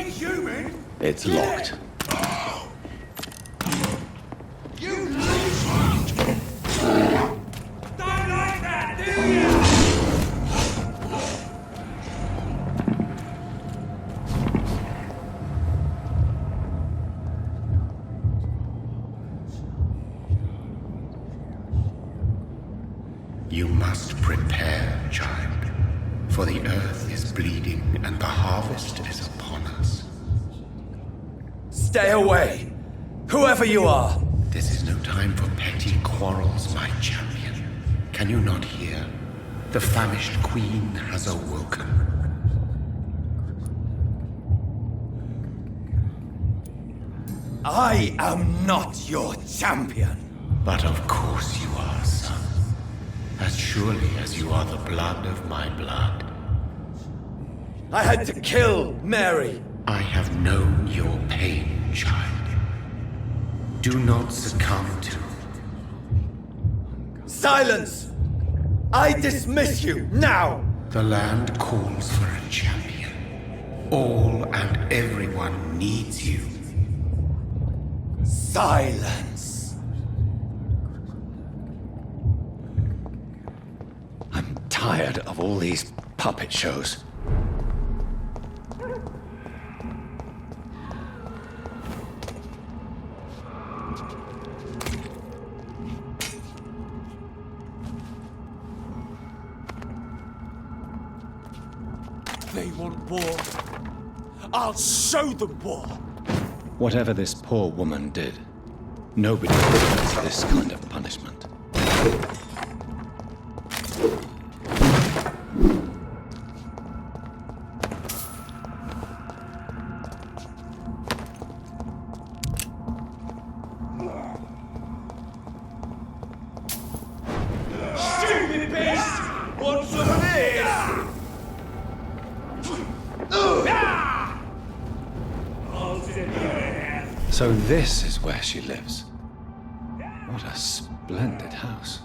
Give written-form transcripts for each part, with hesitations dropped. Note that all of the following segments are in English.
ain't human! It's locked. You newfound! Don't like that, do you? You must prepare, child, for the earth is bleeding and the harvest is upon us. Stay away! Whoever you are! This is no time for petty quarrels, my champion. Can you not hear? The famished queen has awoken. I am not your champion! But of course you are, son. As surely as you are the blood of my blood. I had to kill Mary! I have known your pain, child. Do not succumb to... Silence! I dismiss you, now! The land calls for a champion. All and everyone needs you. Silence! I'm tired of all these puppet shows. They want war. I'll show them war! Whatever this poor woman did, nobody deserves this kind of punishment. Stupid beast! Want some of this? So this is where she lives. What a splendid house.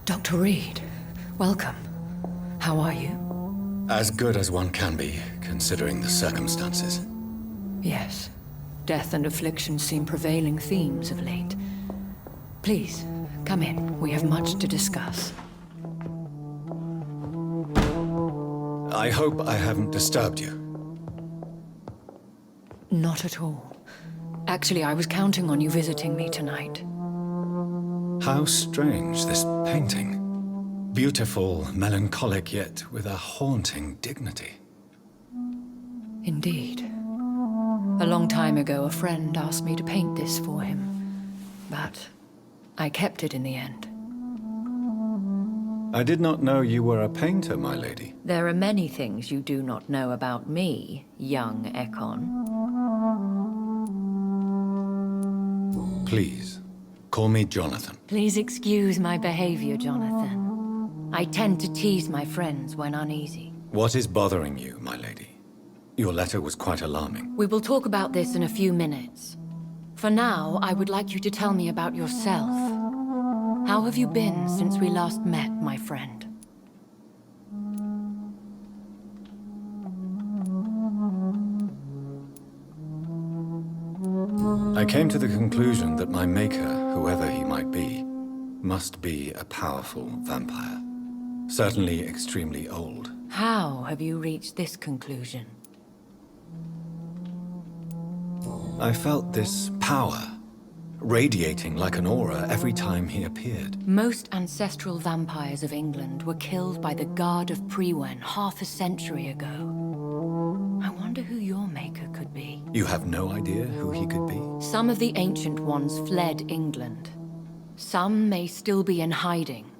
Dr. Reid, welcome. How are you? As good as one can be, considering the circumstances. Yes. Death and affliction seem prevailing themes of late. Please, come in. We have much to discuss. I hope I haven't disturbed you. Not at all. Actually, I was counting on you visiting me tonight. How strange, this painting. Beautiful, melancholic, yet with a haunting dignity. Indeed. A long time ago, a friend asked me to paint this for him, but I kept it in the end. I did not know you were a painter, my lady. There are many things you do not know about me, young Ekon. Please, call me Jonathan. Please excuse my behavior, Jonathan. I tend to tease my friends when uneasy. What is bothering you, my lady? Your letter was quite alarming. We will talk about this in a few minutes. For now, I would like you to tell me about yourself. How have you been since we last met, my friend? I came to the conclusion that my maker, whoever he might be, must be a powerful vampire. Certainly extremely old. How have you reached this conclusion? I felt this power, radiating like an aura every time he appeared. Most ancestral vampires of England were killed by the Guard of Prewen half a century ago. I wonder who your maker could be. You have no idea who he could be? Some of the ancient ones fled England. Some may still be in hiding.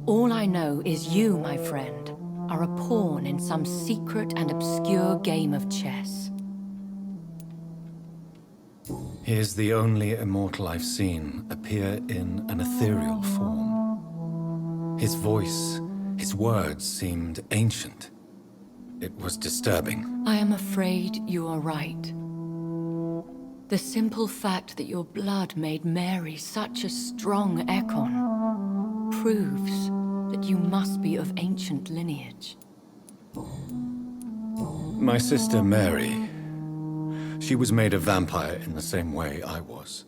All I know is you, my friend, are a pawn in some secret and obscure game of chess. He is the only immortal I've seen appear in an ethereal form. His voice, his words seemed ancient. It was disturbing. I am afraid you are right. The simple fact that your blood made Mary such a strong Ekon proves that you must be of ancient lineage. My sister Mary, she was made a vampire in the same way I was.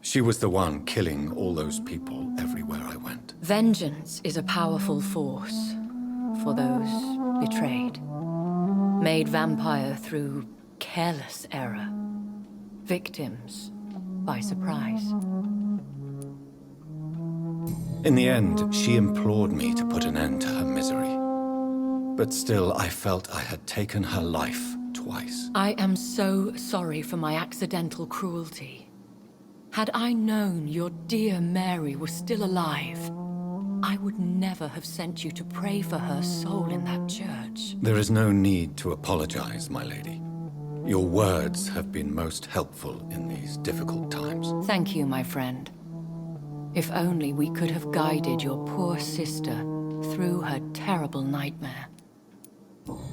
She was the one killing all those people everywhere I went. Vengeance is a powerful force for those betrayed. Made vampire through careless error. Victims by surprise. In the end, she implored me to put an end to her misery. But still, I felt I had taken her life twice. I am so sorry for my accidental cruelty. Had I known your dear Mary was still alive, I would never have sent you to pray for her soul in that church. There is no need to apologize, my lady. Your words have been most helpful in these difficult times. Thank you, my friend. If only we could have guided your poor sister through her terrible nightmare.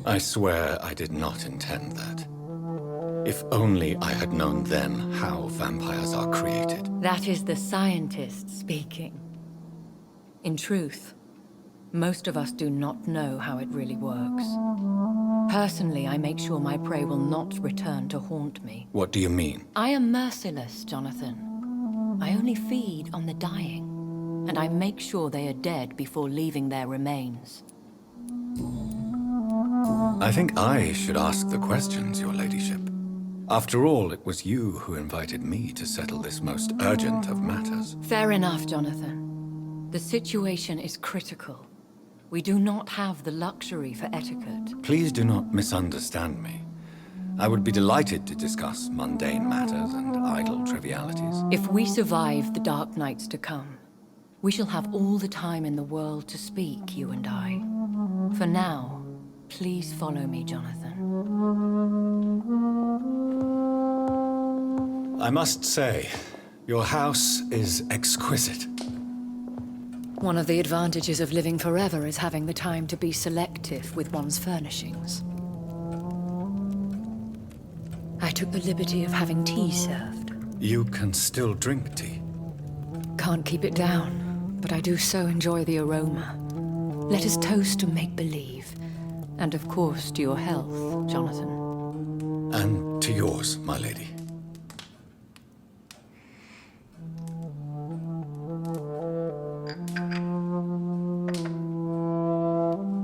I swear I did not intend that. If only I had known then how vampires are created. That is the scientist speaking. In truth, most of us do not know how it really works. Personally, I make sure my prey will not return to haunt me. What do you mean? I am merciless, Jonathan. I only feed on the dying, and I make sure they are dead before leaving their remains. I think I should ask the questions, your ladyship. After all, it was you who invited me to settle this most urgent of matters. Fair enough, Jonathan. The situation is critical. We do not have the luxury for etiquette. Please do not misunderstand me. I would be delighted to discuss mundane matters and idle trivialities. If we survive the dark nights to come, we shall have all the time in the world to speak, you and I. For now, please follow me, Jonathan. I must say, your house is exquisite. One of the advantages of living forever is having the time to be selective with one's furnishings. I took the liberty of having tea served. You can still drink tea. Can't keep it down, but I do so enjoy the aroma. Let us toast to make-believe. And of course, to your health, Jonathan. And to yours, my lady.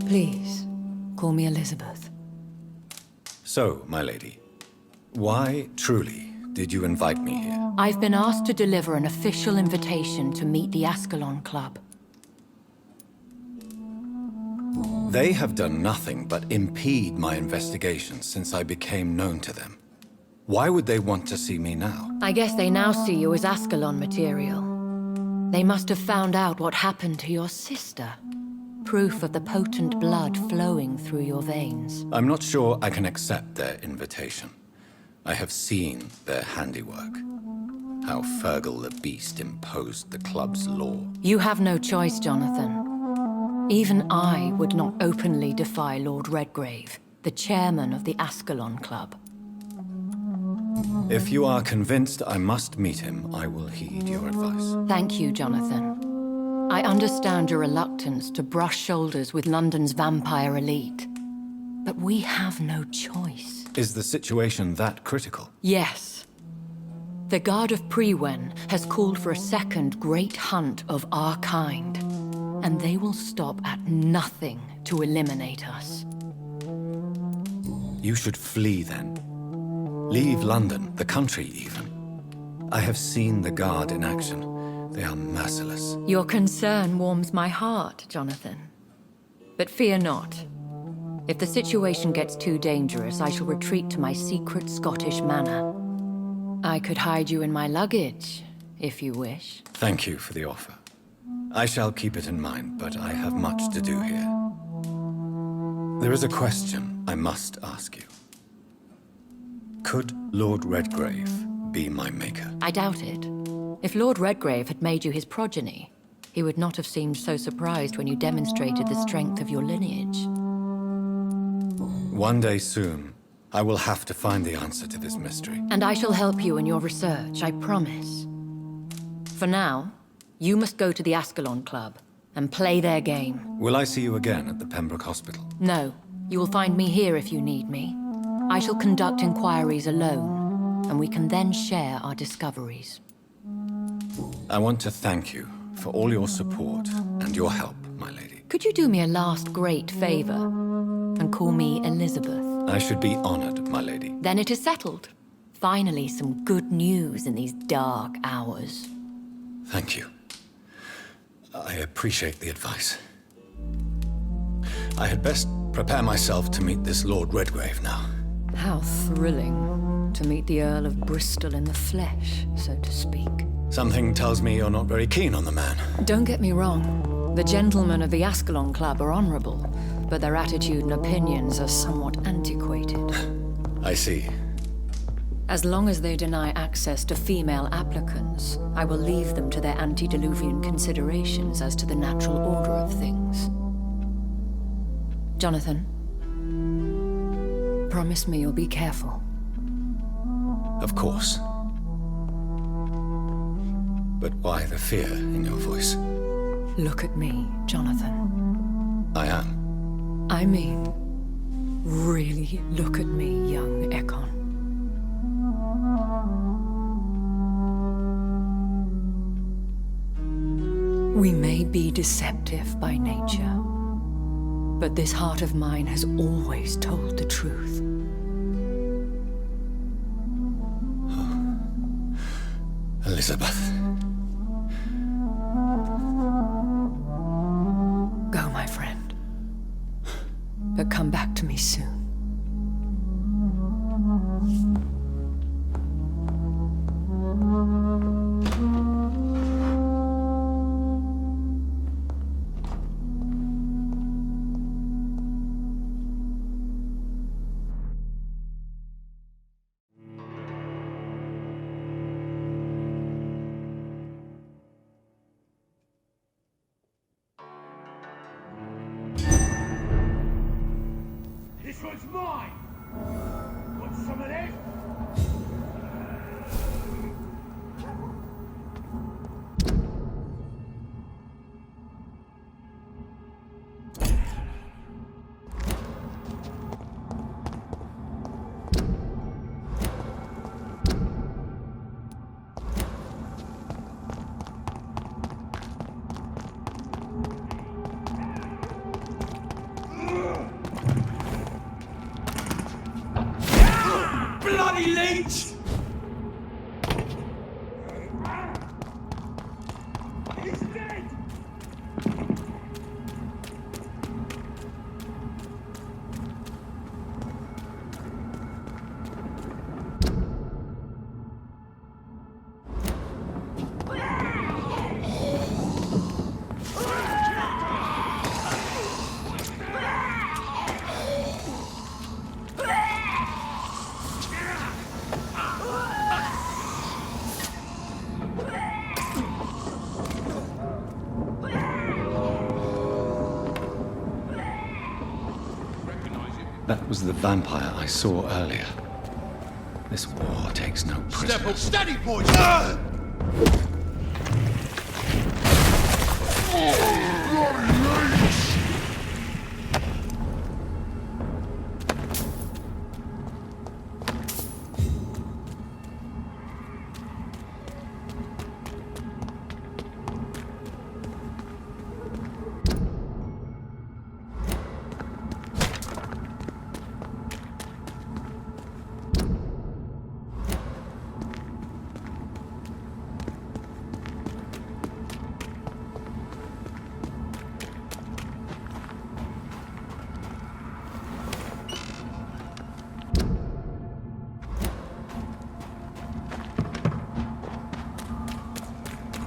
Please, call me Elizabeth. So, my lady, why, truly, did you invite me here? I've been asked to deliver an official invitation to meet the Ascalon Club. They have done nothing but impede my investigation since I became known to them. Why would they want to see me now? I guess they now see you as Ascalon material. They must have found out what happened to your sister. Proof of the potent blood flowing through your veins. I'm not sure I can accept their invitation. I have seen their handiwork. How Fergal the Beast imposed the club's law. You have no choice, Jonathan. Even I would not openly defy Lord Redgrave, the chairman of the Ascalon Club. If you are convinced I must meet him, I will heed your advice. Thank you, Jonathan. I understand your reluctance to brush shoulders with London's vampire elite. But we have no choice. Is the situation that critical? Yes. The Guard of Prewen has called for a second great hunt of our kind. And they will stop at nothing to eliminate us. You should flee then. Leave London, the country even. I have seen the Guard in action. They are merciless. Your concern warms my heart, Jonathan. But fear not. If the situation gets too dangerous, I shall retreat to my secret Scottish manor. I could hide you in my luggage, if you wish. Thank you for the offer. I shall keep it in mind, but I have much to do here. There is a question I must ask you. Could Lord Redgrave be my maker? I doubt it. If Lord Redgrave had made you his progeny, He would not have seemed so surprised when you demonstrated the strength of your lineage. One day soon, I will have to find the answer to this mystery. And I shall help you in your research, I promise. For now, you must go to the Ascalon Club and play their game. Will I see you again at the Pembroke Hospital? No, you will find me here if you need me. I shall conduct inquiries alone, and we can then share our discoveries. I want to thank you for all your support and your help, my lady. Could you do me a last great favor and call me Elizabeth? I should be honored, my lady. Then it is settled. Finally, some good news in these dark hours. Thank you. I appreciate the advice. I had best prepare myself to meet this Lord Redgrave now. How thrilling to meet the Earl of Bristol in the flesh, so to speak. Something tells me you're not very keen on the man. Don't get me wrong. The gentlemen of the Ascalon Club are honorable, but their attitude and opinions are somewhat antiquated. I see. As long as they deny access to female applicants, I will leave them to their antediluvian considerations as to the natural order of things. Jonathan, promise me you'll be careful. Of course. But why the fear in your voice? Look at me, Jonathan. I am. I mean, really look at me, young Ekon. We may be deceptive by nature, but this heart of mine has always told the truth. Elizabeth. Go, my friend. But come back to me soon. This one's mine! Want some of this? Bloody leech! He's dead! That was the vampire I saw earlier. This war takes no prisoners. Step up, steady, boys!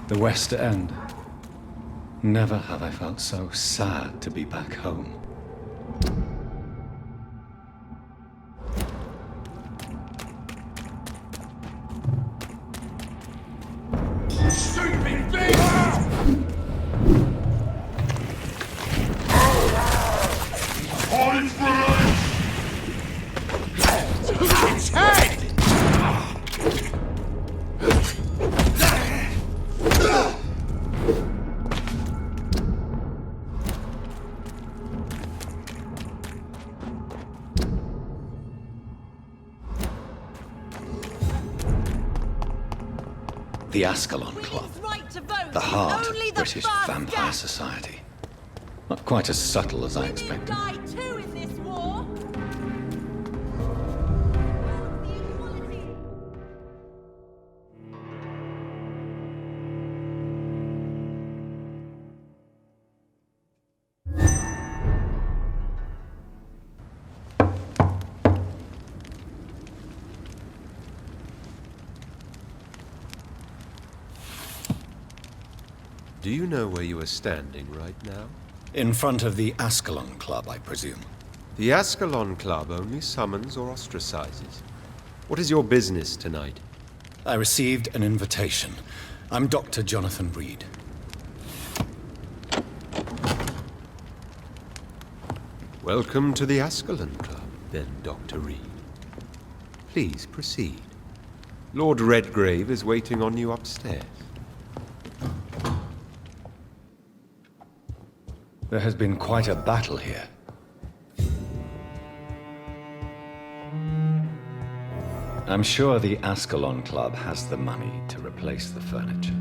The West End. Never have I felt so sad to be back home. Stupid bitch! Its head! The Ascalon Club. The heart of British vampire society. Not quite as subtle as I expected. Die too in this war. Do you know where you are standing right now? In front of the Ascalon Club, I presume. The Ascalon Club only summons or ostracizes. What is your business tonight? I received an invitation. I'm Dr. Jonathan Reid. Welcome to the Ascalon Club, then, Dr. Reid. Please proceed. Lord Redgrave is waiting on you upstairs. There has been quite a battle here. I'm sure the Ascalon Club has the money to replace the furniture.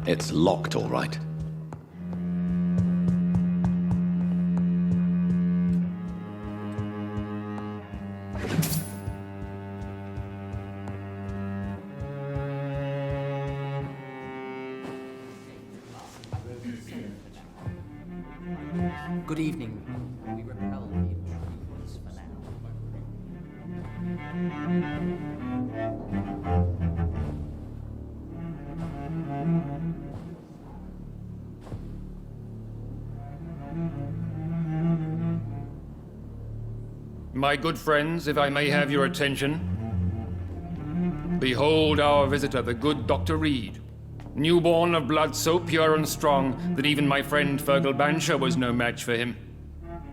It's locked, all right. Good evening. We repel the intruders for now. My good friends, if I may have your attention. Behold our visitor, the good Dr. Reid. Newborn of blood so pure and strong that even my friend Fergal Bansher was no match for him.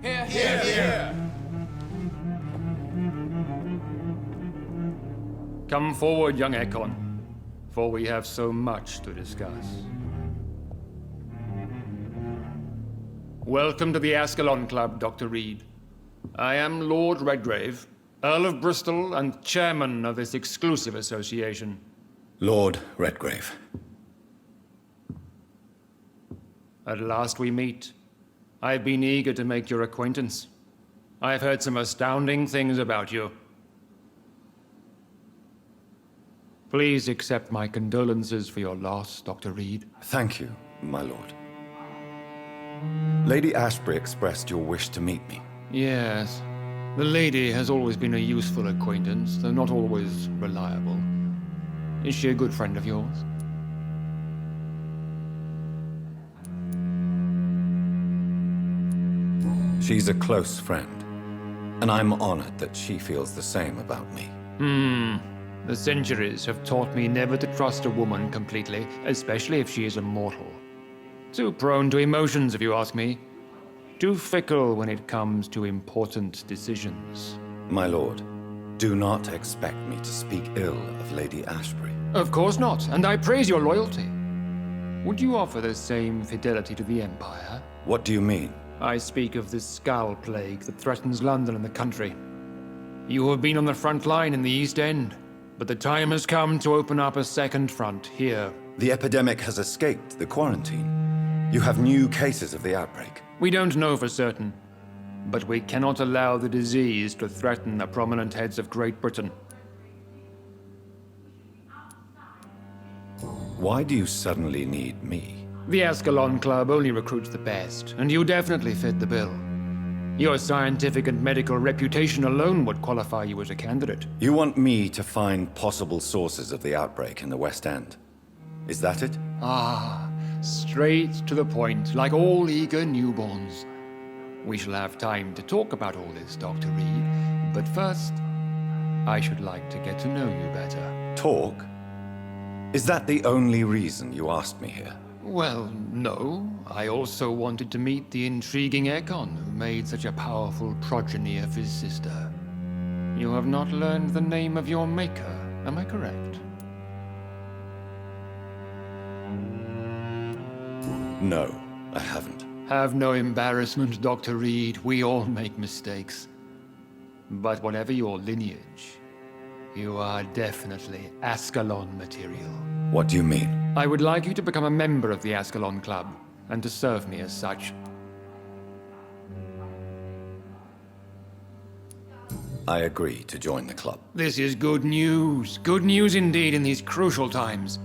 Here, here, here! Come forward, young Ekon, for we have so much to discuss. Welcome to the Ascalon Club, Dr. Reid. I am Lord Redgrave, Earl of Bristol and chairman of this exclusive association. Lord Redgrave. At last we meet. I've been eager to make your acquaintance. I've heard some astounding things about you. Please accept my condolences for your loss, Dr. Reid. Thank you, my lord. Lady Ashbury expressed your wish to meet me. Yes. The lady has always been a useful acquaintance, though not always reliable. Is she a good friend of yours? She's a close friend, and I'm honored that she feels the same about me. The centuries have taught me never to trust a woman completely, especially if she is a mortal. Too prone to emotions, if you ask me. Too fickle when it comes to important decisions. My lord, do not expect me to speak ill of Lady Ashbury. Of course not, and I praise your loyalty. Would you offer the same fidelity to the Empire? What do you mean? I speak of the Skull Plague that threatens London and the country. You have been on the front line in the East End, but the time has come to open up a second front here. The epidemic has escaped the quarantine. You have new cases of the outbreak. We don't know for certain, but we cannot allow the disease to threaten the prominent heads of Great Britain. Why do you suddenly need me? The Ascalon Club only recruits the best, and you definitely fit the bill. Your scientific and medical reputation alone would qualify you as a candidate. You want me to find possible sources of the outbreak in the West End. Is that it? Ah, straight to the point, like all eager newborns. We shall have time to talk about all this, Dr. Reid, but first, I should like to get to know you better. Talk? Is that the only reason you asked me here? Well, no. I also wanted to meet the intriguing Ekon who made such a powerful progeny of his sister. You have not learned the name of your maker, am I correct? No, I haven't. Have no embarrassment, Dr. Reid. We all make mistakes. But whatever your lineage, you are definitely Ascalon material. What do you mean? I would like you to become a member of the Ascalon Club, and to serve me as such. I agree to join the club. This is good news. Good news indeed in these crucial times.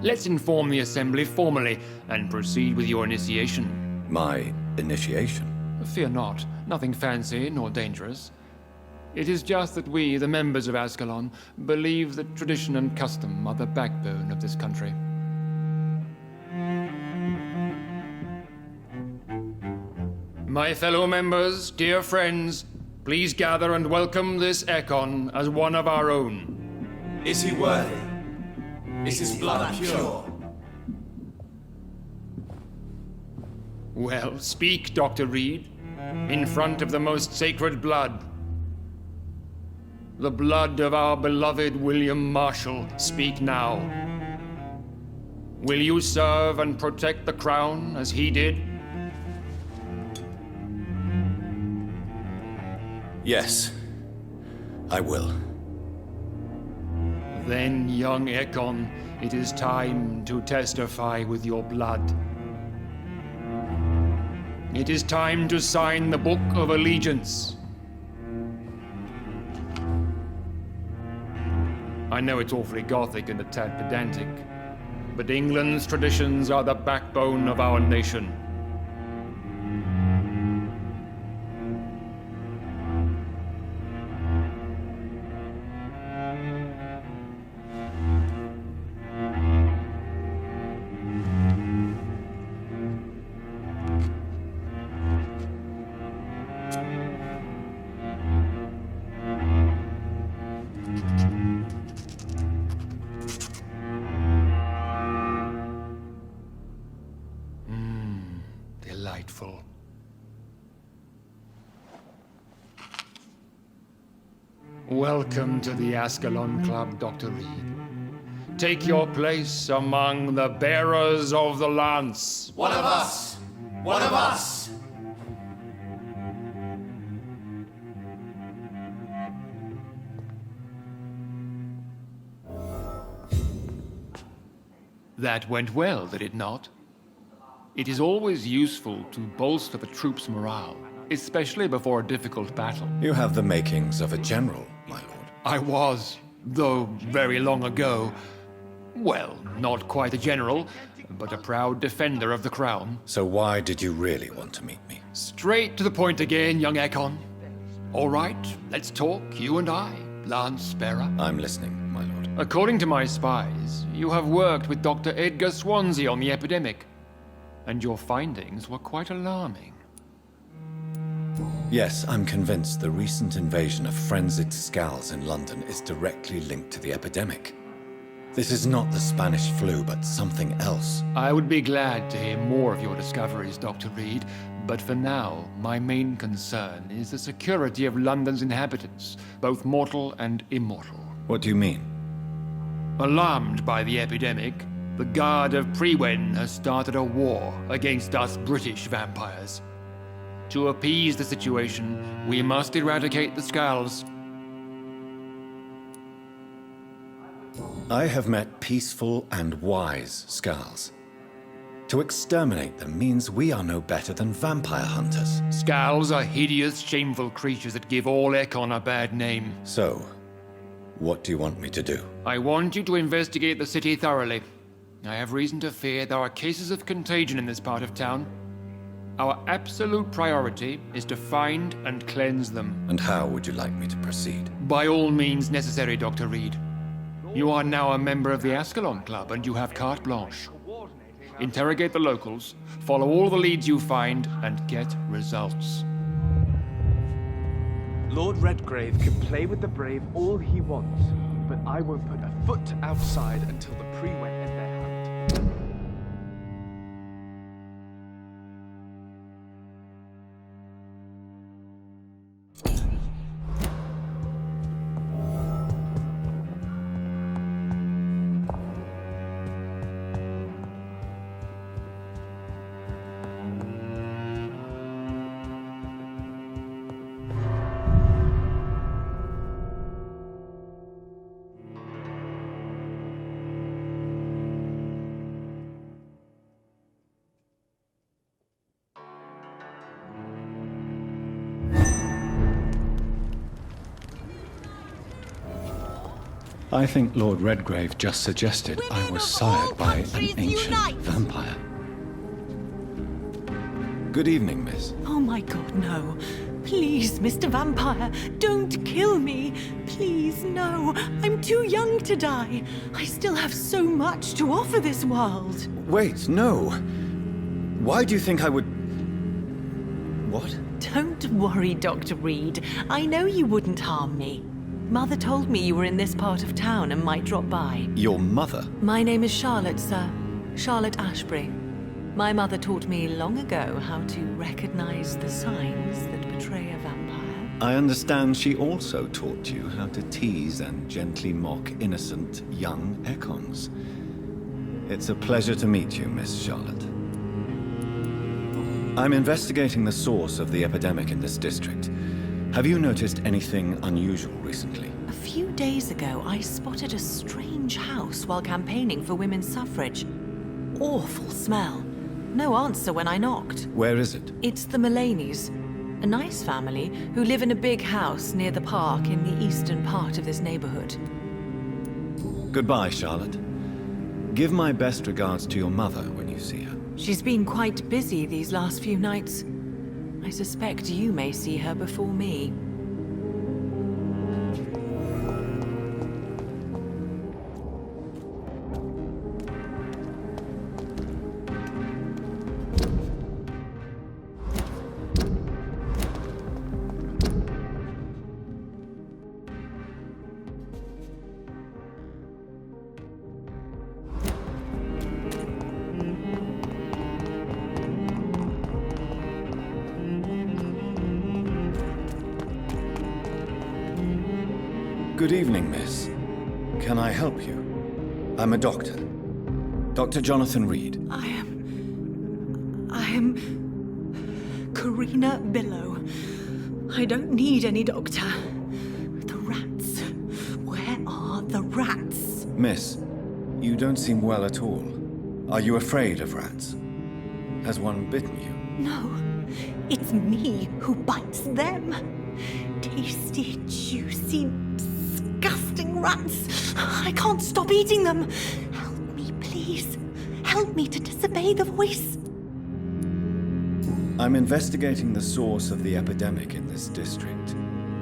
Let's inform the Assembly formally, and proceed with your initiation. My initiation? Fear not. Nothing fancy nor dangerous. It is just that we, the members of Ascalon, believe that tradition and custom are the backbone of this country. My fellow members, dear friends, please gather and welcome this Ekon as one of our own. Is he worthy? Is his blood pure? Well, speak, Dr. Reid, in front of the most sacred blood. The blood of our beloved William Marshall, speak now. Will you serve and protect the crown as he did? Yes, I will. Then, young Ekon, it is time to testify with your blood. It is time to sign the Book of Allegiance. I know it's awfully gothic and a tad pedantic, but England's traditions are the backbone of our nation. Delightful. Welcome to the Ascalon Club, Dr. Reid. Take your place among the bearers of the lance. One of us! One of us! That went well, did it not? It is always useful to bolster the troops' morale, especially before a difficult battle. You have the makings of a general, my lord. I was, though very long ago. Well, not quite a general, but a proud defender of the crown. So why did you really want to meet me? Straight to the point again, young Ekon. All right, let's talk, you and I, Lance Sparrow. I'm listening, my lord. According to my spies, you have worked with Dr. Edgar Swansea on the epidemic, and your findings were quite alarming. Yes, I'm convinced the recent invasion of frenzied Scals in London is directly linked to the epidemic. This is not the Spanish flu, but something else. I would be glad to hear more of your discoveries, Dr. Reid, but for now, my main concern is the security of London's inhabitants, both mortal and immortal. What do you mean? Alarmed by the epidemic, the Guard of Prewen has started a war against us British vampires. To appease the situation, we must eradicate the Scals. I have met peaceful and wise Scals. To exterminate them means we are no better than vampire hunters. Scals are hideous, shameful creatures that give all Ekon a bad name. So, what do you want me to do? I want you to investigate the city thoroughly. I have reason to fear there are cases of contagion in this part of town. Our absolute priority is to find and cleanse them. And how would you like me to proceed? By all means necessary, Dr. Reid. You are now a member of the Ascalon Club, and you have carte blanche. Interrogate the locals, follow all the leads you find, and get results. Lord Redgrave can play with the brave all he wants, but I won't put a foot outside until the pre-wed end their hunt. I think Lord Redgrave just suggested I was sired by an ancient vampire. Good evening, miss. Oh my god, no. Please, Mr. Vampire, don't kill me. Please, no. I'm too young to die. I still have so much to offer this world. Wait, no. Why do you think I would... What? Don't worry, Dr. Reid. I know you wouldn't harm me. Mother told me you were in this part of town and might drop by. Your mother? My name is Charlotte, sir. Charlotte Ashbury. My mother taught me long ago how to recognize the signs that betray a vampire. I understand she also taught you how to tease and gently mock innocent young Ekons. It's a pleasure to meet you, Miss Charlotte. I'm investigating the source of the epidemic in this district. Have you noticed anything unusual recently? A few days ago, I spotted a strange house while campaigning for women's suffrage. Awful smell. No answer when I knocked. Where is it? It's the Mullaneys, a nice family who live in a big house near the park in the eastern part of this neighborhood. Goodbye, Charlotte. Give my best regards to your mother when you see her. She's been quite busy these last few nights. I suspect you may see her before me. Good evening, miss. Can I help you? I'm a doctor. Dr. Jonathan Reid. I am... Karina Billow. I don't need any doctor. The rats. Where are the rats? Miss, you don't seem well at all. Are you afraid of rats? Has one bitten you? No, it's me who bites them. Tasty, juicy, disgusting rats. I can't stop eating them. Help me, please. Help me to disobey the voice. I'm investigating the source of the epidemic in this district.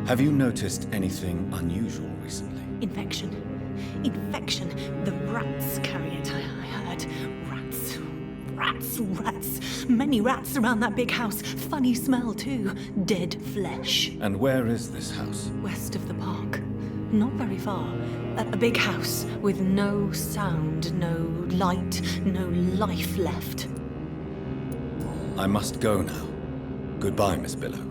Have you noticed anything unusual recently? Infection. Infection. The rats carry it, I heard. Rats. Many rats around that big house. Funny smell, too. Dead flesh. And where is this house? West of the park. Not very far. A big house with no sound, no light, no life left. I must go now. Goodbye, Miss Billow.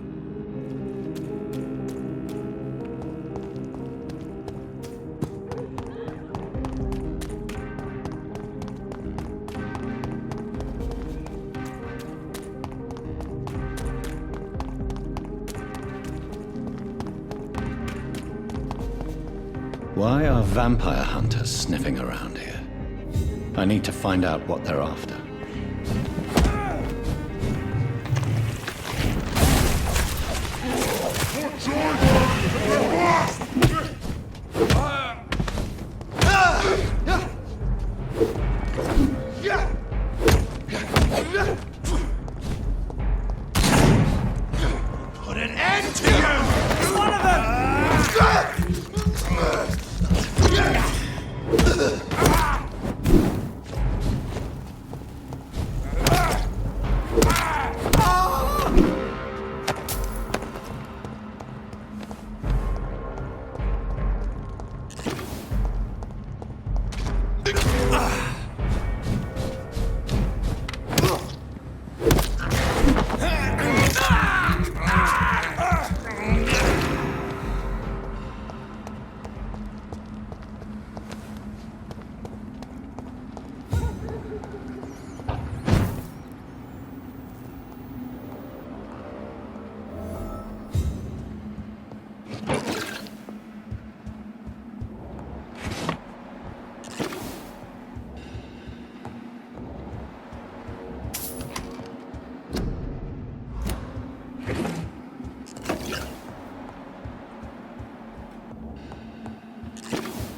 Why are vampire hunters sniffing around here? I need to find out what they're after. Put an end to you! One of them!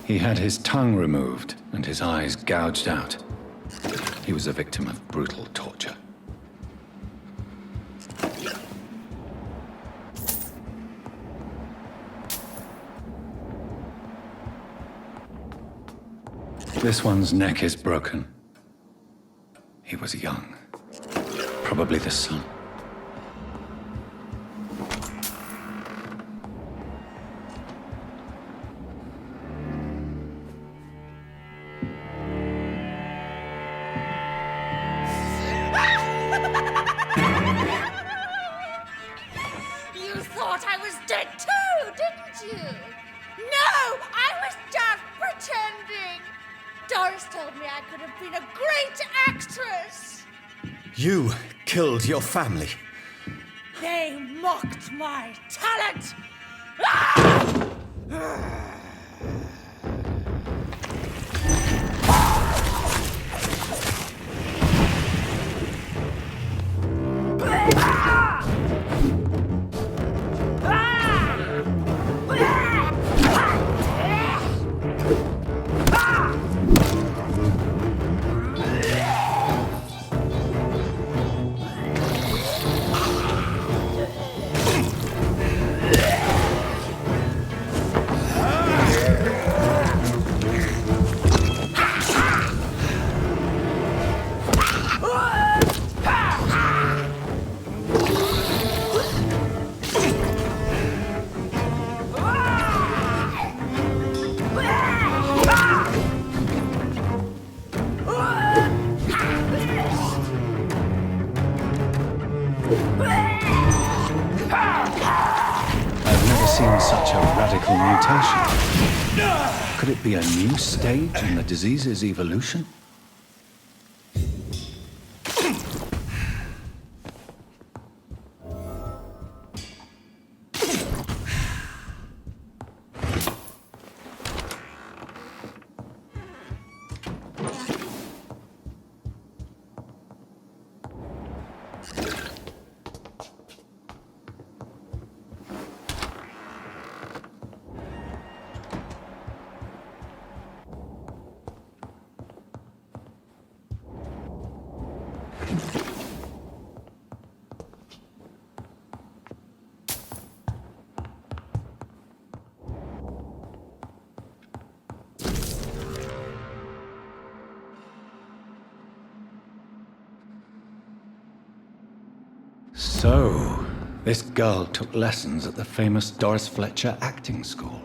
He had his tongue removed and his eyes gouged out. He was a victim of brutal torture. This one's neck is broken. He was young. Probably the son. You thought I was dead too, didn't you? No, I was just pretending. Doris told me I could have been a great actress. You killed your family. They mocked my talent. Ah! Seen such a radical mutation. Could it be a new stage in the disease's evolution? So, this girl took lessons at the famous Doris Fletcher acting school.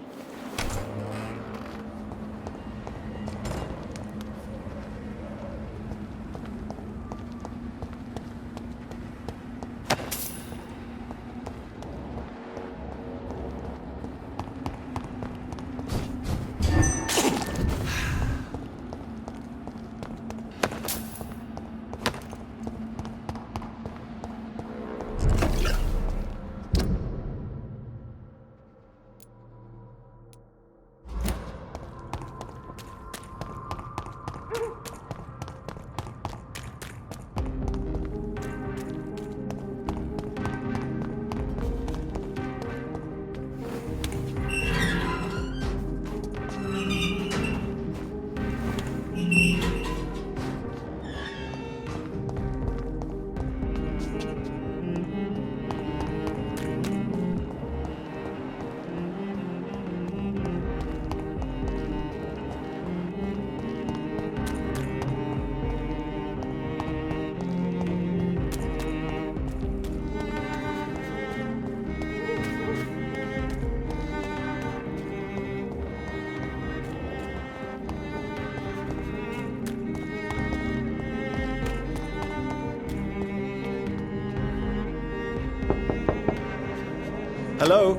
Hello?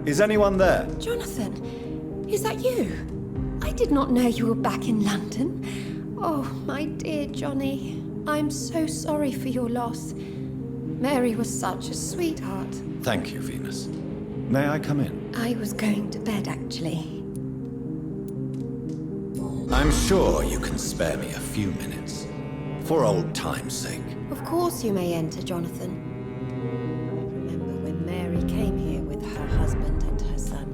Is anyone there? Jonathan, is that you? I did not know you were back in London. Oh, my dear Johnny, I'm so sorry for your loss. Mary was such a sweetheart. Thank you, Venus. May I come in? I was going to bed, actually. I'm sure you can spare me a few minutes. For old time's sake. Of course you may enter, Jonathan. Remember when Mary came here with her husband and her son?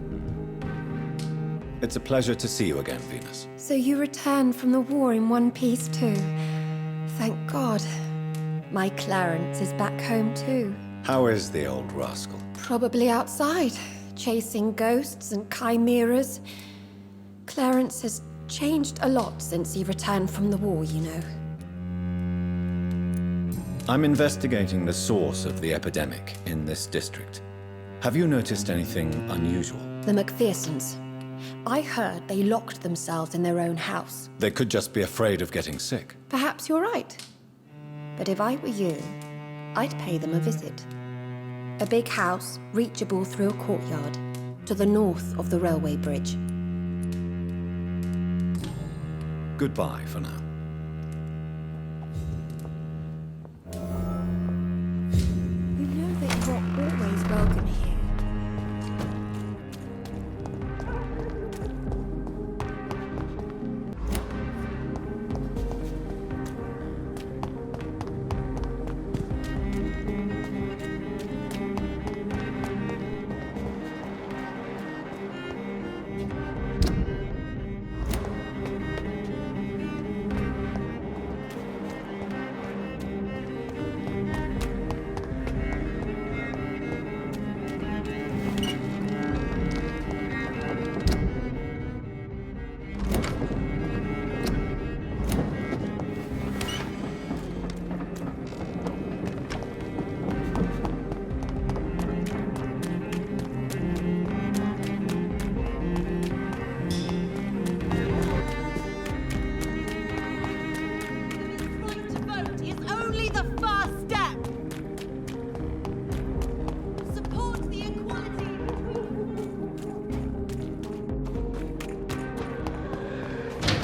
It's a pleasure to see you again, Venus. So you returned from the war in one piece too. Thank God. My Clarence is back home too. How is the old rascal? Probably outside, chasing ghosts and chimeras. Clarence has changed a lot since he returned from the war, you know. I'm investigating the source of the epidemic in this district. Have you noticed anything unusual? The McPhersons. I heard they locked themselves in their own house. They could just be afraid of getting sick. Perhaps you're right. But if I were you, I'd pay them a visit. A big house, reachable through a courtyard, to the north of the railway bridge. Goodbye for now. You know that you're always welcome here.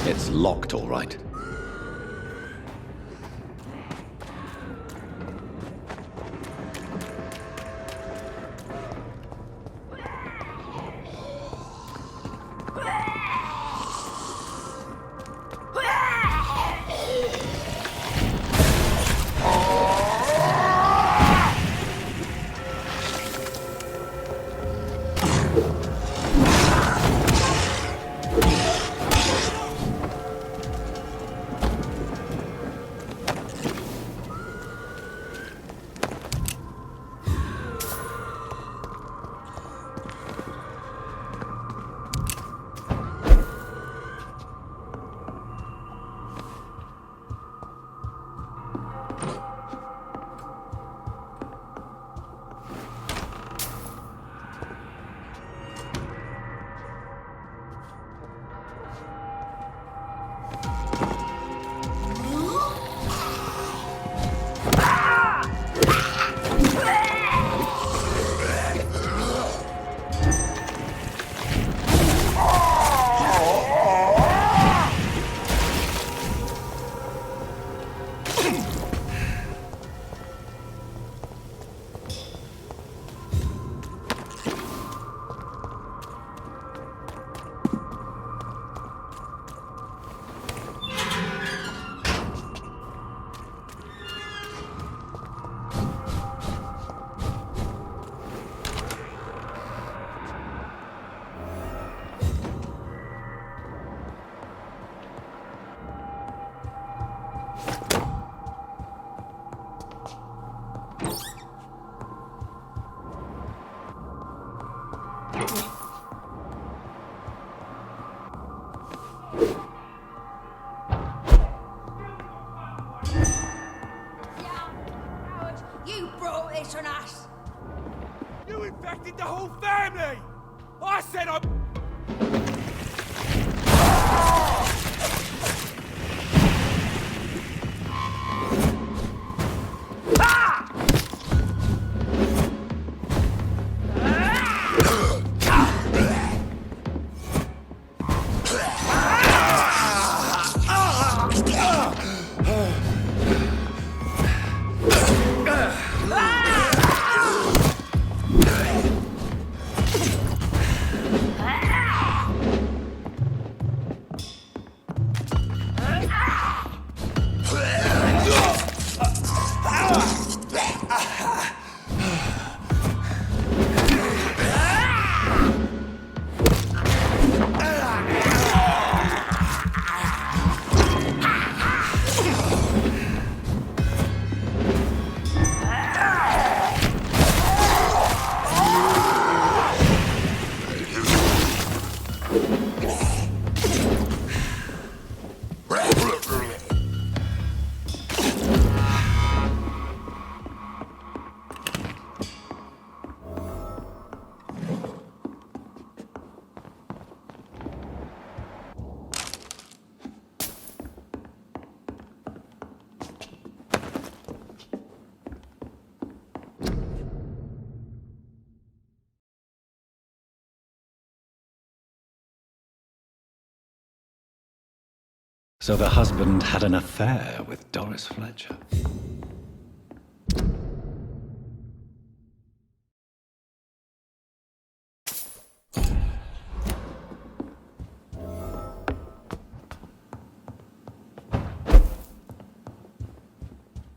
It's locked, all right. You brought this on us! You infected the whole family! I said I... Ah! So the husband had an affair with Doris Fletcher.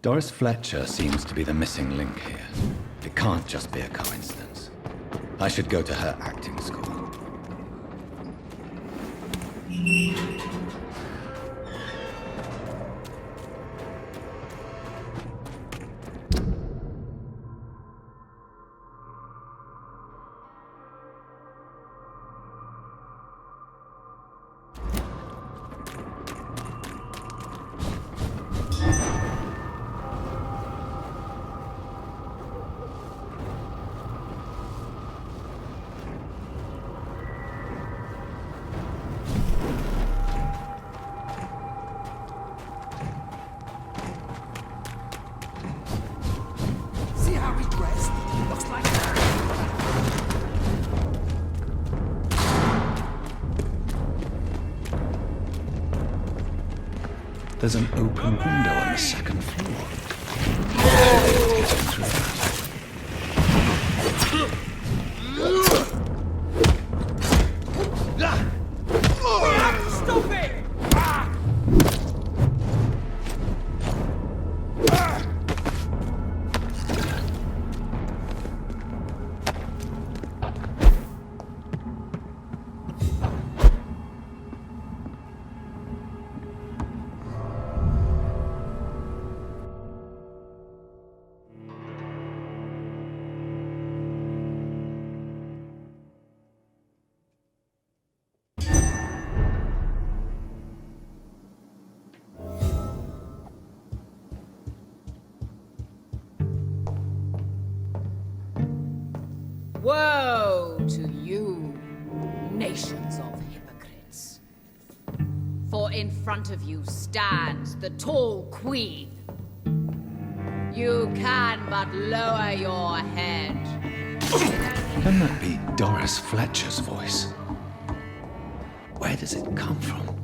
Doris Fletcher seems to be the missing link here. It can't just be a coincidence. I should go to her acting school. There's an open window on the second floor. Stop it! Woe to you, nations of hypocrites. For in front of you stands the tall queen. You can but lower your head. Can that be Doris Fletcher's voice? Where does it come from?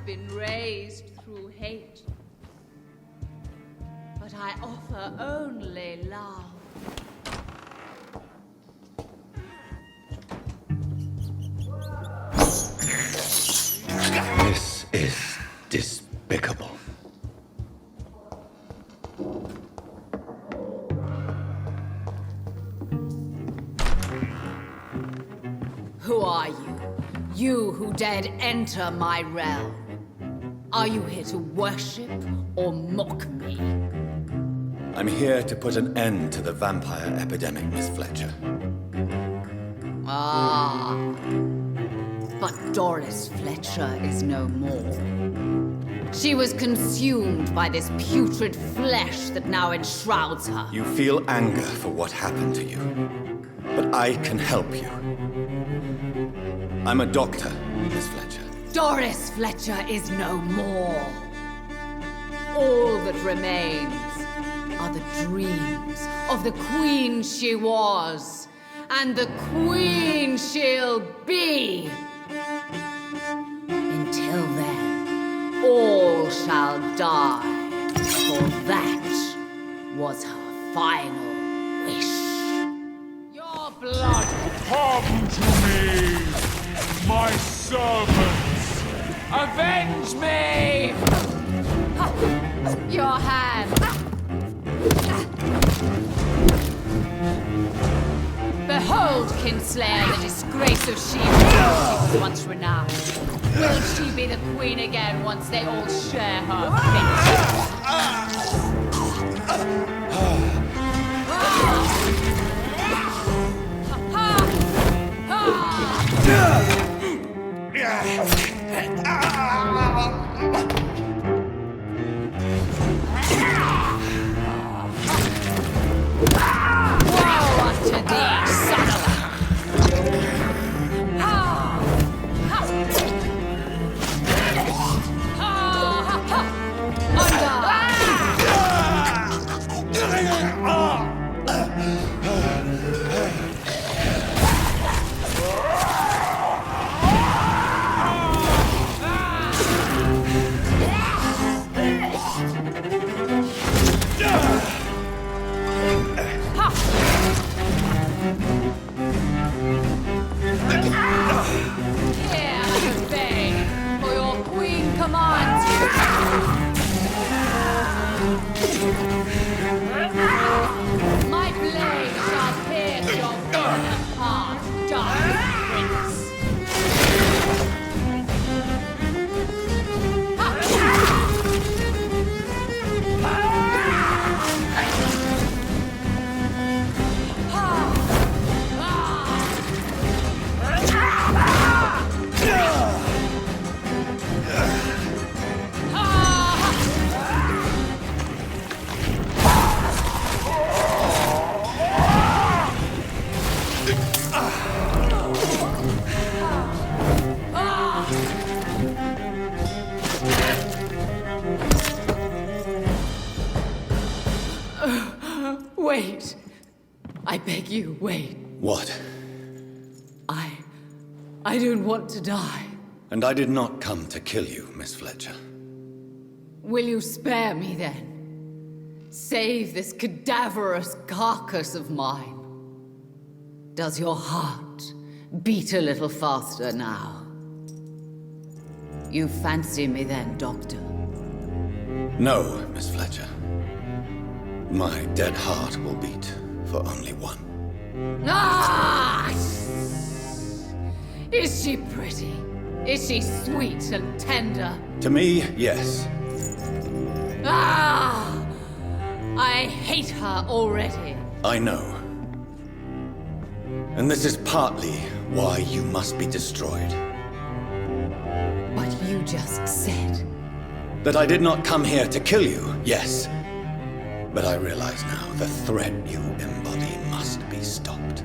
Been raised through hate, but I offer only love. This is despicable. Who are you? You who dared enter my realm? Are you here to worship or mock me? I'm here to put an end to the vampire epidemic, Miss Fletcher. Ah. But Doris Fletcher is no more. She was consumed by this putrid flesh that now enshrouds her. You feel anger for what happened to you, but I can help you. I'm a doctor, Miss Fletcher. Doris Fletcher is no more. All that remains are the dreams of the queen she was, and the queen she'll be. Until then, all shall die, for that was her final wish. Your blood come to me, my servants, Avenge me! Your hand. Behold, Kinslayer, the disgrace of she who was once renowned. Will she be the queen again once they all share her fate? My blade shall pierce your golden heart, dark prince. Wait. I beg you, wait. What? I don't want to die. And I did not come to kill you, Miss Fletcher. Will you spare me then? Save this cadaverous carcass of mine. Does your heart beat a little faster now? You fancy me then, Doctor? No, Miss Fletcher. My dead heart will beat for only one. Ah! Is she pretty? Is she sweet and tender? To me, yes. Ah! I hate her already. I know. And this is partly why you must be destroyed. But you just said... That I did not come here to kill you, yes. But I realize now the threat you embody must be stopped.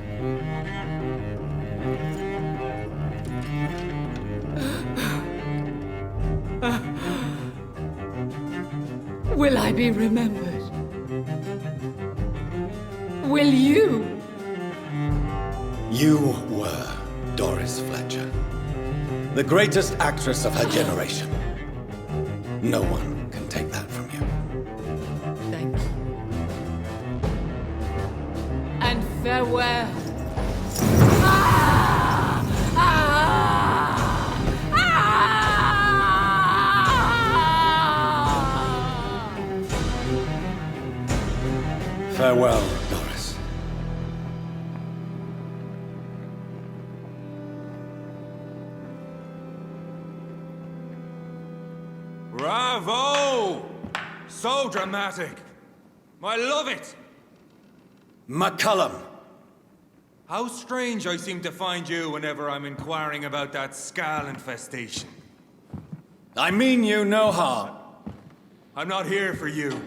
Will I be remembered? Will you? You were Doris Fletcher, the greatest actress of her generation. No one can take that from you. Thank you. And farewell. Ah! Ah! Ah! Farewell, Doris. Bravo! So dramatic. I love it. McCullum! How strange I seem to find you whenever I'm inquiring about that skull infestation. I mean you no harm. I'm not here for you.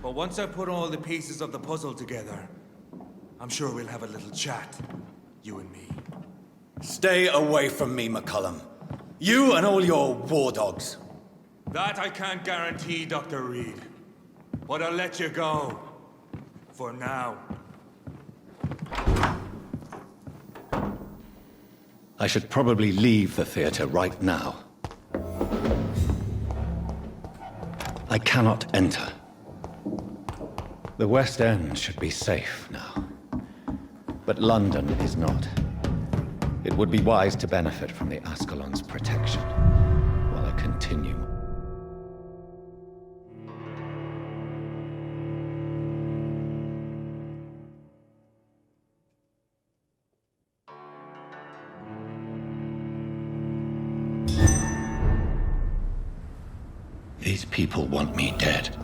But once I put all the pieces of the puzzle together, I'm sure we'll have a little chat, you and me. Stay away from me, McCullum. You and all your war dogs. That I can't guarantee, Dr. Reid. But I'll let you go. For now. I should probably leave the theater right now. I cannot enter. The West End should be safe now. But London is not. It would be wise to benefit from the Ascalon's protection. These people want me dead.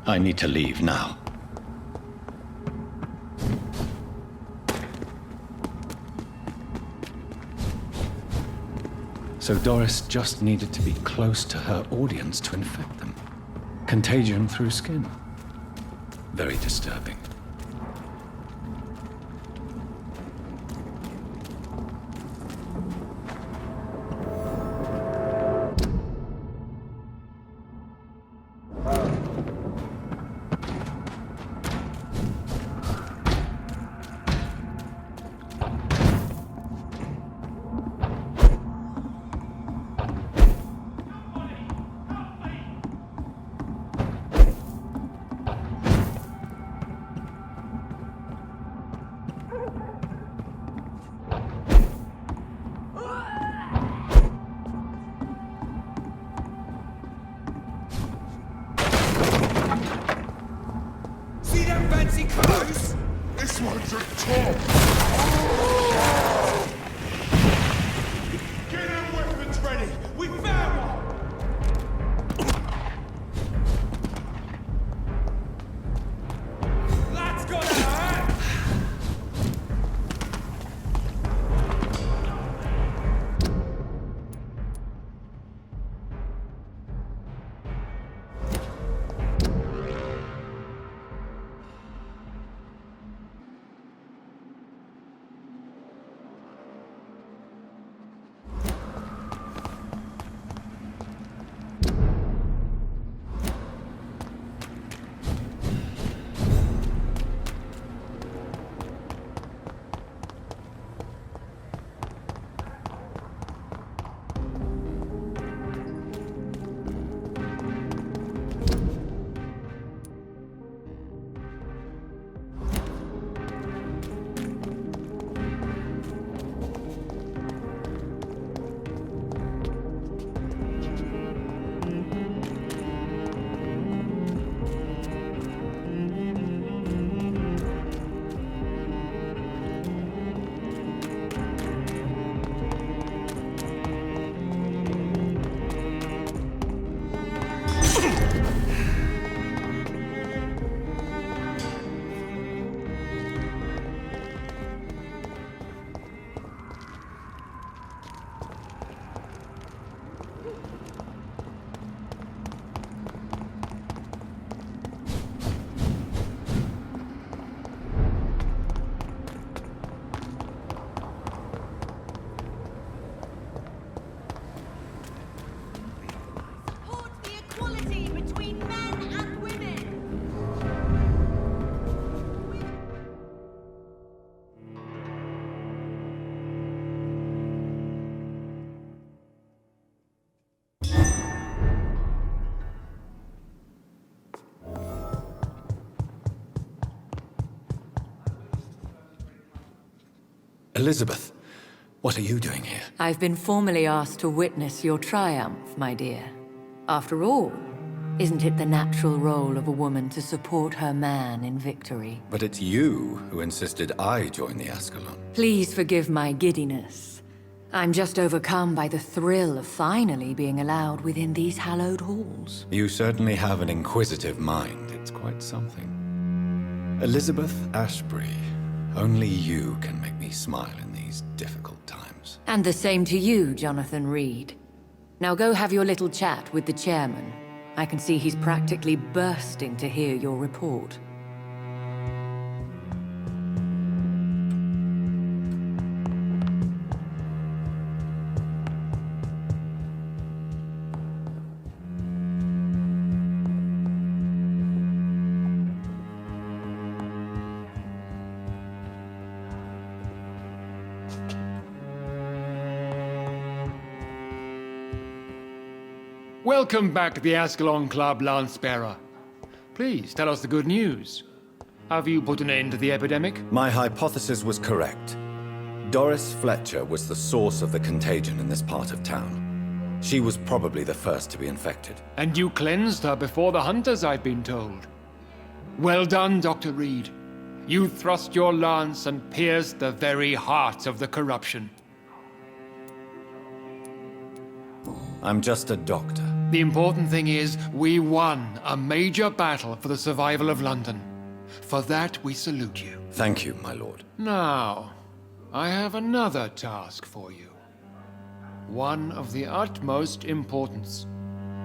I need to leave now. So Doris just needed to be close to her audience to infect them. Contagion through skin. Very disturbing. This one's a top! Get our weapons ready! We found one! That's gonna hurt! Elizabeth, what are you doing here? I've been formally asked to witness your triumph, my dear. After all, isn't it the natural role of a woman to support her man in victory? But it's you who insisted I join the Ascalon. Please forgive my giddiness. I'm just overcome by the thrill of finally being allowed within these hallowed halls. You certainly have an inquisitive mind. It's quite something. Elizabeth Ashbury, only you can make me smile in these difficult times. And the same to you, Jonathan Reid. Now go have your little chat with the chairman. I can see he's practically bursting to hear your report. Welcome back to the Ascalon Club, Lance-Bearer. Please, tell us the good news. Have you put an end to the epidemic? My hypothesis was correct. Doris Fletcher was the source of the contagion in this part of town. She was probably the first to be infected. And you cleansed her before the hunters, I've been told. Well done, Dr. Reid. You thrust your lance and pierced the very heart of the corruption. I'm just a doctor. The important thing is, we won a major battle for the survival of London. For that, we salute you. Thank you, my lord. Now, I have another task for you. One of the utmost importance.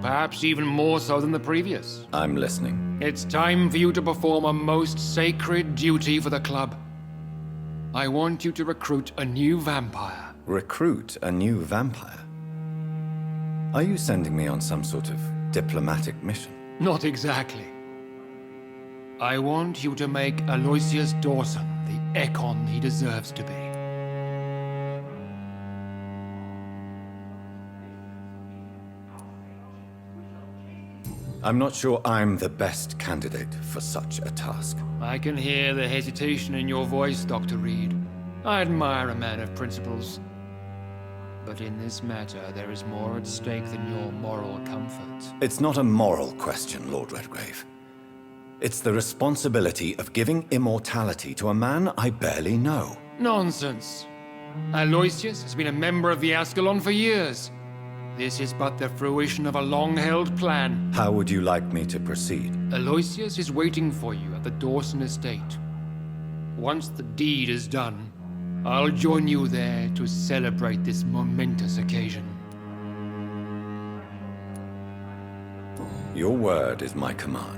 Perhaps even more so than the previous. I'm listening. It's time for you to perform a most sacred duty for the club. I want you to recruit a new vampire. Recruit a new vampire? Are you sending me on some sort of diplomatic mission? Not exactly. I want you to make Aloysius Dawson the Ekon he deserves to be. I'm not sure I'm the best candidate for such a task. I can hear the hesitation in your voice, Dr. Reid. I admire a man of principles. But in this matter, there is more at stake than your moral comfort. It's not a moral question, Lord Redgrave. It's the responsibility of giving immortality to a man I barely know. Nonsense. Aloysius has been a member of the Ascalon for years. This is but the fruition of a long-held plan. How would you like me to proceed? Aloysius is waiting for you at the Dawson estate. Once the deed is done, I'll join you there to celebrate this momentous occasion. Your word is my command.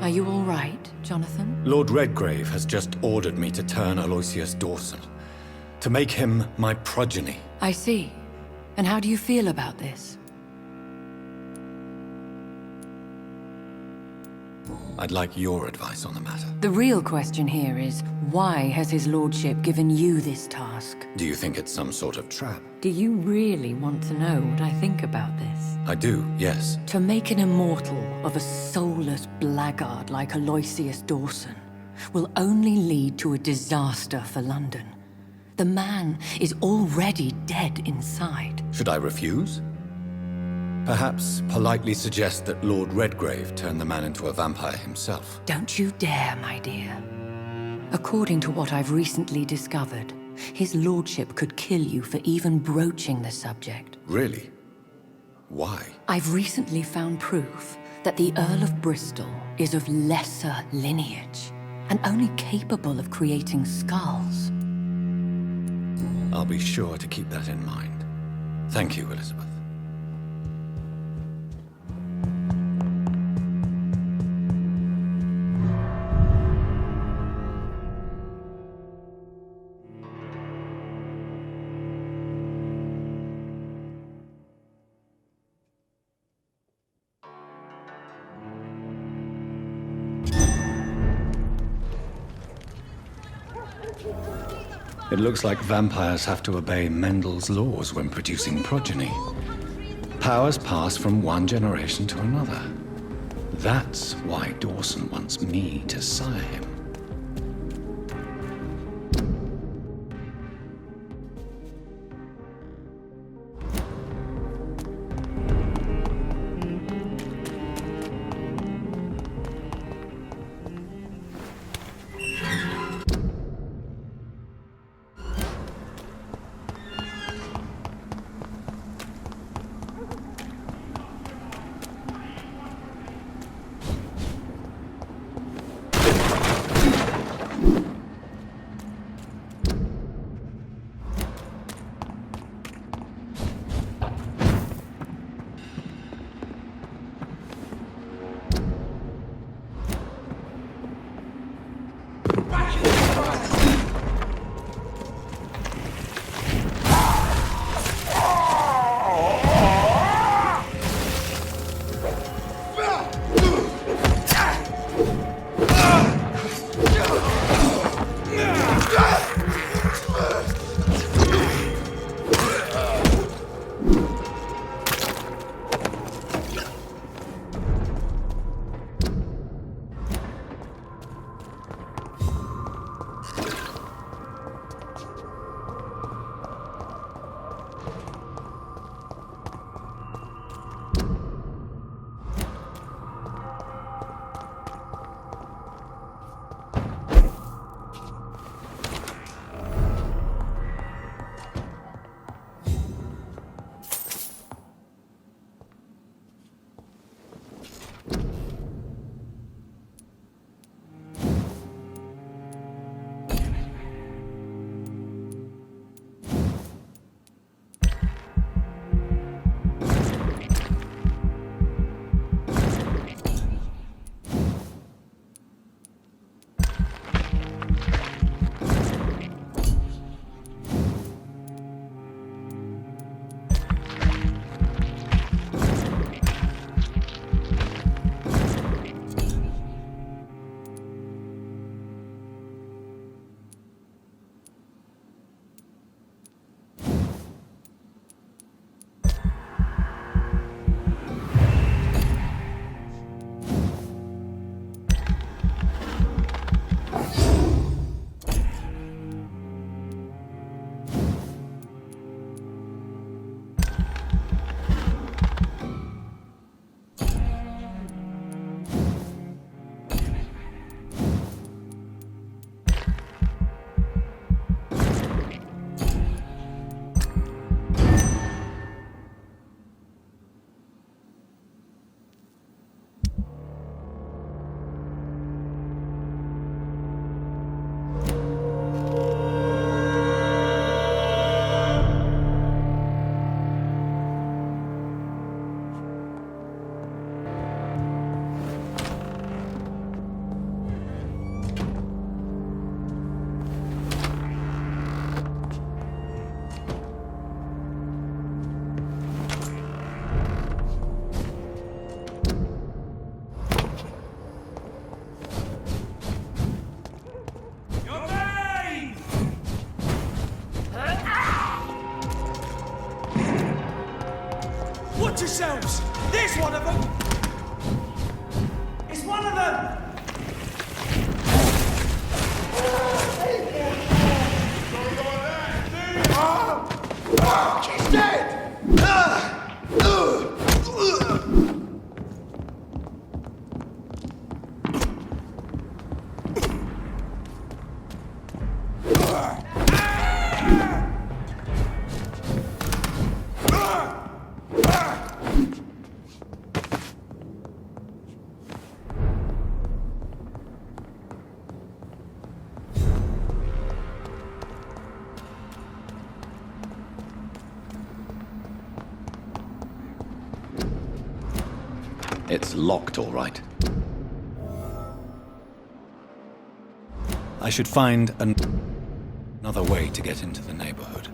Are you all right, Jonathan? Lord Redgrave has just ordered me to turn Aloysius Dawson, to make him my progeny. I see. And how do you feel about this? I'd like your advice on the matter. The real question here is, why has his lordship given you this task? Do you think it's some sort of trap? Do you really want to know what I think about this? I do, yes. To make an immortal of a soulless blackguard like Aloysius Dawson will only lead to a disaster for London. The man is already dead inside. Should I refuse? Perhaps politely suggest that Lord Redgrave turn the man into a vampire himself. Don't you dare, my dear. According to what I've recently discovered, his lordship could kill you for even broaching the subject. Really? Why? I've recently found proof that the Earl of Bristol is of lesser lineage and only capable of creating skulls. I'll be sure to keep that in mind. Thank you, Elizabeth. It looks like vampires have to obey Mendel's laws when producing progeny. Powers pass from one generation to another. That's why Dawson wants me to sire him. She's dead! It's locked, all right. I should find another way to get into the neighborhood.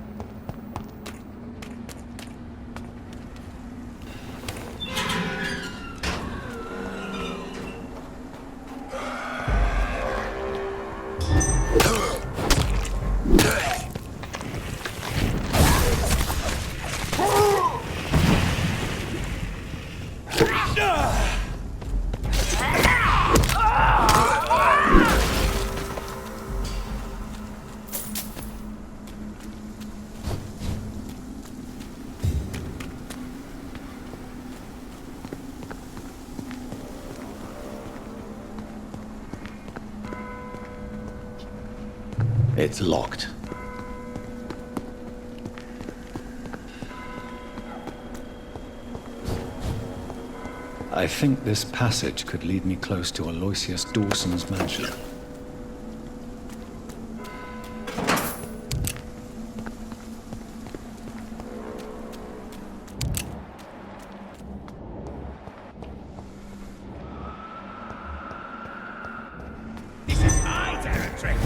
It's locked. I think this passage could lead me close to Aloysius Dawson's mansion. This is my territory!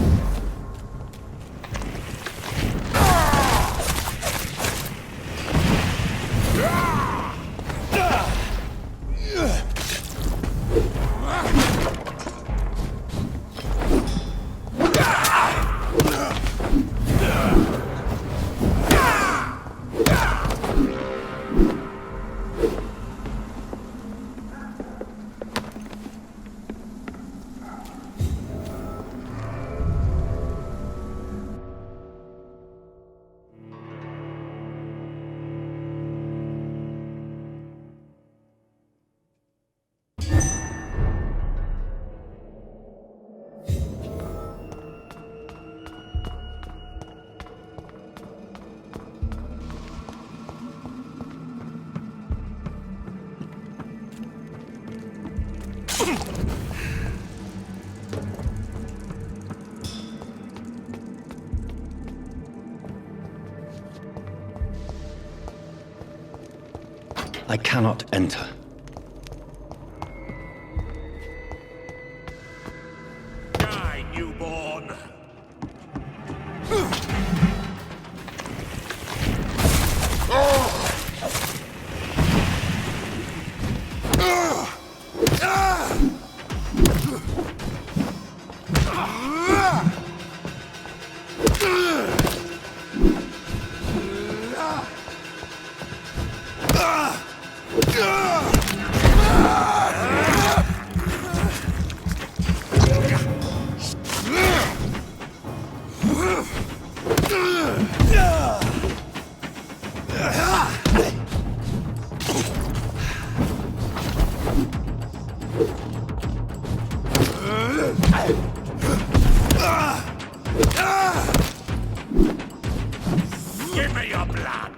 I cannot enter. Die, newborn! Give me your blood!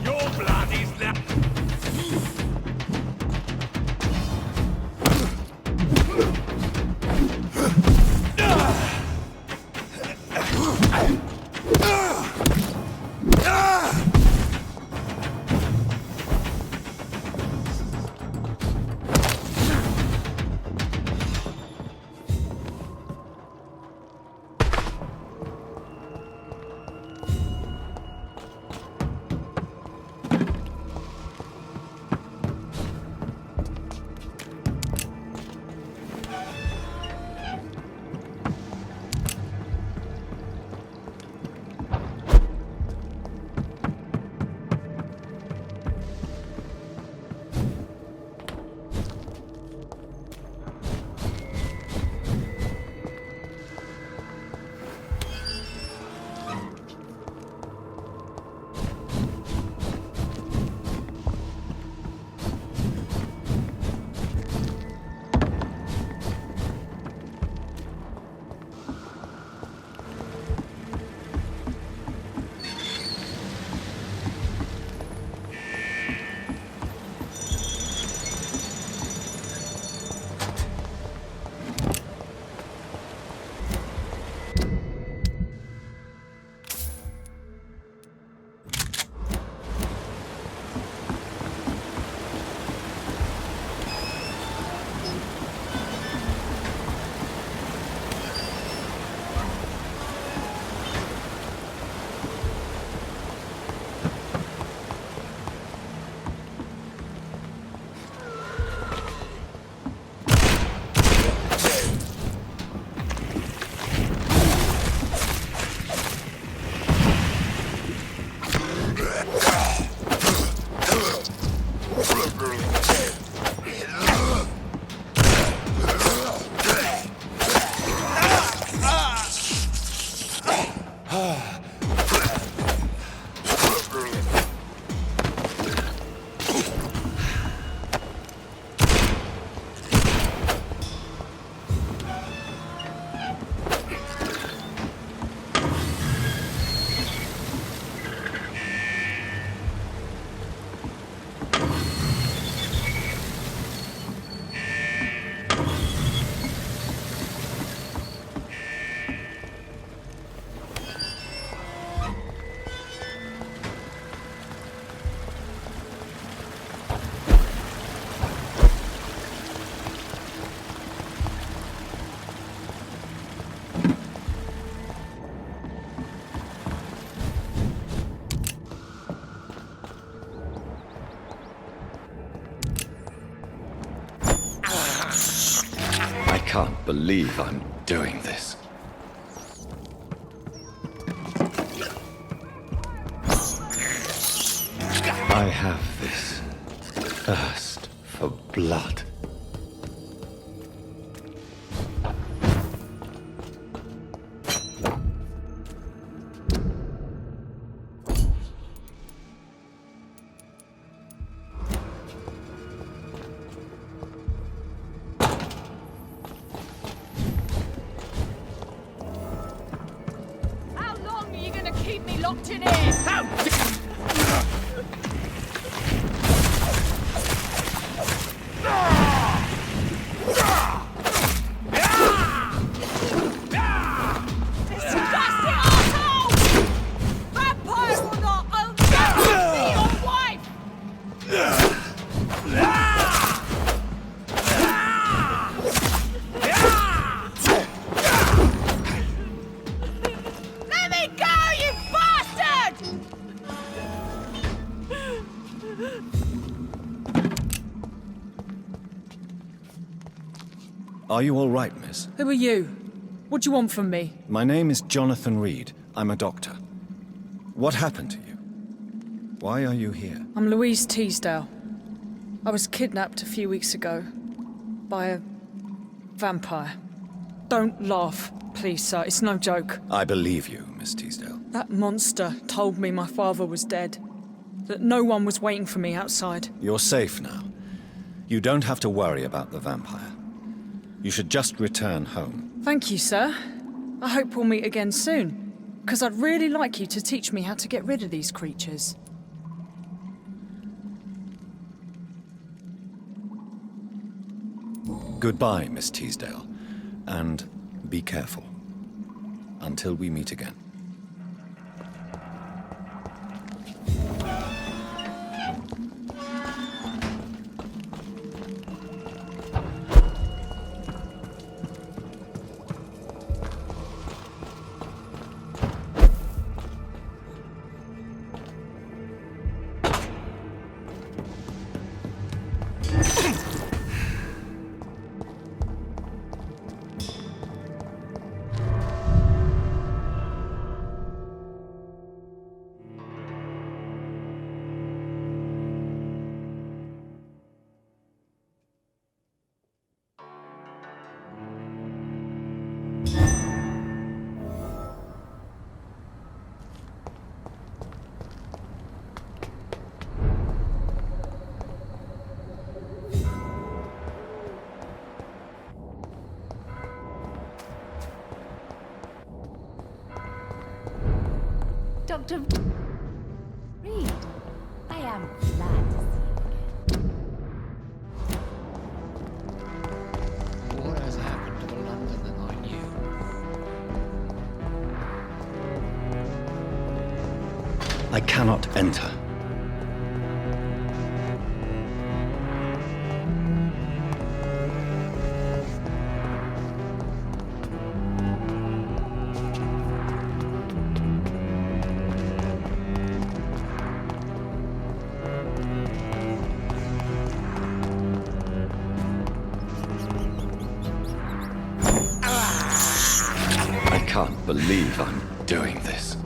Your blood is left. can't believe I'm doing this. I have this thirst for blood. How long are you gonna keep me locked in here? Disgusting asshole! Vampire will not only be your wife! Let me go, you bastard! Are you all right, miss? Who are you? What do you want from me? My name is Jonathan Reid. I'm a doctor. What happened to you? Why are you here? I'm Louise Teasdale. I was kidnapped a few weeks ago by a vampire. Don't laugh, please, sir. It's no joke. I believe you, Miss Teasdale. That monster told me my father was dead. That no one was waiting for me outside. You're safe now. You don't have to worry about the vampire. You should just return home. Thank you, sir. I hope we'll meet again soon. Because I'd really like you to teach me how to get rid of these creatures. Goodbye, Miss Teasdale. And be careful. Until we meet again. Dr. Reid, I am glad to see you again. What has happened to the London that I knew? I cannot enter. I can't believe I'm doing this.